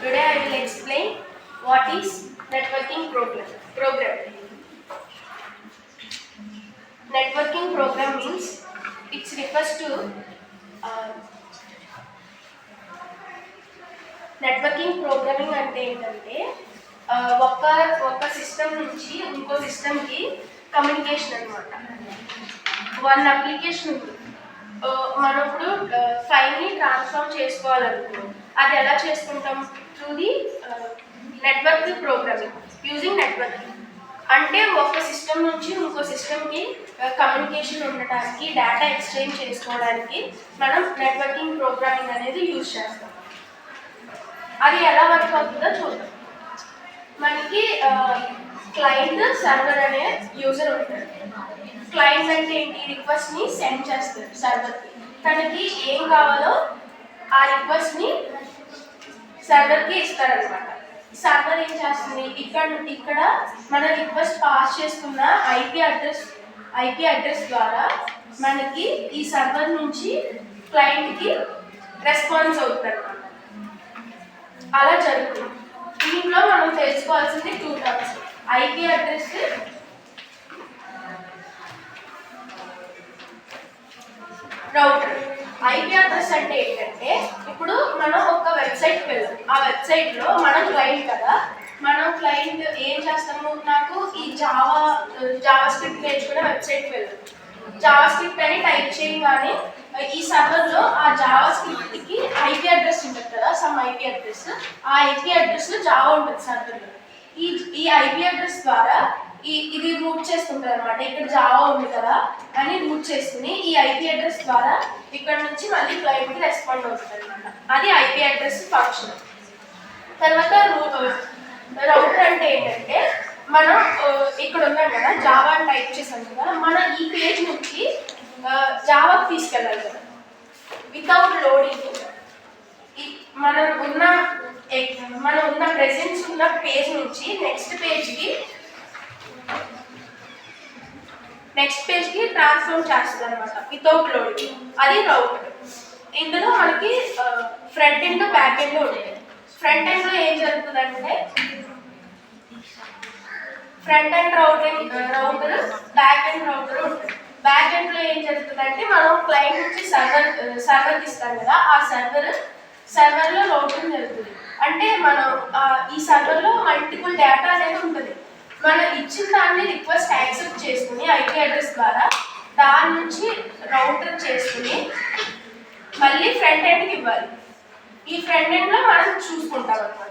Today I will explain what is networking program. Networking program means it refers to networking programming అంటే ఏంటంటే ఒక system నుంచి ఇంకో సిస్టమ్కి కమ్యూనికేషన్ అనమాట. వన్ అప్లికేషన్ ఉంది, మనం ఇప్పుడు ఫైల్ని ట్రాన్స్ఫార్మ్ చేసుకోవాలనుకో అది ఎలా చేసుకుంటాం? Through the network programming using networking. అంటే ఒక సిస్టమ్ నుంచి ఇంకో సిస్టమ్కి కమ్యూనికేషన్ ఉండటానికి, డేటా ఎక్స్చేంజ్ చేసుకోవడానికి మనం నెట్వర్కింగ్ ప్రోగ్రామింగ్ అనేది యూజ్ చేస్తాం. అది ఎలా వర్క్ అవుతుందో చూద్దాం. మనకి క్లయింట్ సర్వర్ అనే యూజర్ ఉంటాడు. క్లయింట్ అంటే ఏంటి? రిక్వెస్ట్ని సెండ్ చేస్తారు సర్వర్కి. తనకి ఏం కావాలో ఆ రిక్వెస్ట్ని సర్వర్కి ఇస్తారనమాట. సర్వర్ ఏం చేస్తుంది? ఇక్కడ మన రిక్వెస్ట్ పాస్ చేసుకున్న ఐపీ అడ్రస్ ద్వారా మనకి ఈ సర్వర్ నుంచి క్లయింట్కి రెస్పాన్స్ అవుతుంది అనమాట. అలా జరుగుతుంది. దీంట్లో మనం తెలుసుకోవాల్సింది 2 terms: IP address, router. IP address అంటే ఏంటంటే, ఇప్పుడు మనం ఒక వెబ్సైట్కి వెళ్తాం. ఆ వెబ్సైట్లో మనం క్లయింట్ కదా, మనం క్లయింట్ ఏం చేస్తాము? నాకు ఈ జావా స్క్రిప్ట్ నేర్చుకునే వెబ్సైట్కి వెళ్తాం. జావా స్క్రిప్ట్ అని టైప్ చేయగానే ఈ సర్వర్లో ఆ జావా స్క్రిప్ట్కి ఐపీ అడ్రస్ ఉంటుంది కదా, సమ్ ఐపీ అడ్రస్. ఆ ఐపీ అడ్రస్లో జావా ఉంటుంది సర్వర్లో. ఈ ఐపీ అడ్రస్ ద్వారా ఇది రూట్ చేస్తుంటుంది అనమాట. ఇక్కడ జావా ఉంది కదా అని రూట్ చేసుకుని ఈ ఐపీ అడ్రస్ ద్వారా ఇక్కడ నుంచి మళ్ళీ క్లయింట్కి రెస్పాండ్ అవుతుంది అనమాట. అది ఐపీ అడ్రస్ ఫంక్షన్. తర్వాత రౌటర్ అంటే ఏంటంటే, మనం ఇక్కడ ఉన్నాం కదా, జావా అని టైప్ చేసాం కదా, మనం ఈ పేజ్ నుంచి జావాకి తీసుకెళ్ళాలి కదా. వితౌట్ లోడింగ్ మనం ఉన్న ప్రెజెన్స్ ఉన్న పేజ్ నుంచి నెక్స్ట్ పేజ్కి ట్రాన్స్ఫార్మ్ చేస్తుంది అనమాట, వితౌట్ లోడింగ్. అది రౌటర్. ఇందులో మనకి ఫ్రంట్ ఎండ్, బ్యాక్ ఎండ్ ఉంటుంది. ఫ్రంట్ ఎండ్లో ఏం జరుగుతుందంటే, front end router, back end router ఉంటుంది. బ్యాక్ ఎండ్లో ఏం జరుగుతుందంటే, మనం క్లయింట్ నుంచి సర్వర్కి ఇస్తాం కదా, ఆ సర్వర్లో రౌటింగ్ జరుగుతుంది. అంటే మనం ఈ సర్వర్లో మల్టిపుల్ డేటా అనేది ఉంటుంది. మనం ఇచ్చిన దాన్ని రిక్వెస్ట్ యాక్సెప్ట్ చేసుకుని ఐపీ అడ్రస్ ద్వారా దాని నుంచి రౌటర్ చేసుకుని మళ్ళీ ఫ్రంట్ ఎండ్కి ఇవ్వాలి. ఈ ఫ్రంట్ ఎండ్లో మనం చూసుకుంటాం అనమాట.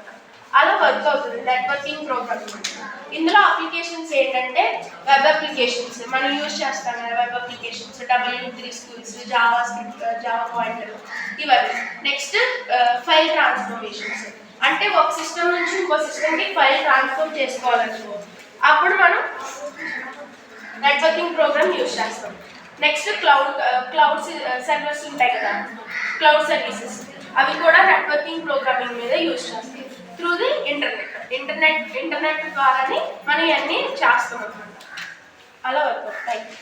అలా వర్క్ అవుతుంది నెట్వర్కింగ్ ప్రోగ్రామింగ్. ఇందులో అప్లికేషన్స్ ఏంటంటే, వెబ్ అప్లికేషన్స్ మనం యూజ్ చేస్తాం కదా. Web applications W3 schools, JavaScript, Java pointer, ఇవన్నీ. Next file transformations. అంటే ఒక సిస్టమ్ నుంచి ఇంకో సిస్టమ్కి ఫైల్ ట్రాన్స్ఫర్ చేసుకోవాలనుకో అప్పుడు మనం నెట్వర్కింగ్ ప్రోగ్రామ్ యూజ్ చేస్తాం. నెక్స్ట్ క్లౌడ్ సర్వర్స్ ఉంటాయి కదా, క్లౌడ్ సర్వీసెస్, అవి కూడా నెట్వర్కింగ్ ప్రోగ్రామింగ్ మీద యూజ్ చేస్తాం. త్రూ ది ఇంటర్నెట్ ద్వారానే మనం ఇవన్నీ చేస్తాం అనమాట. అలా వర్క్. Thank you.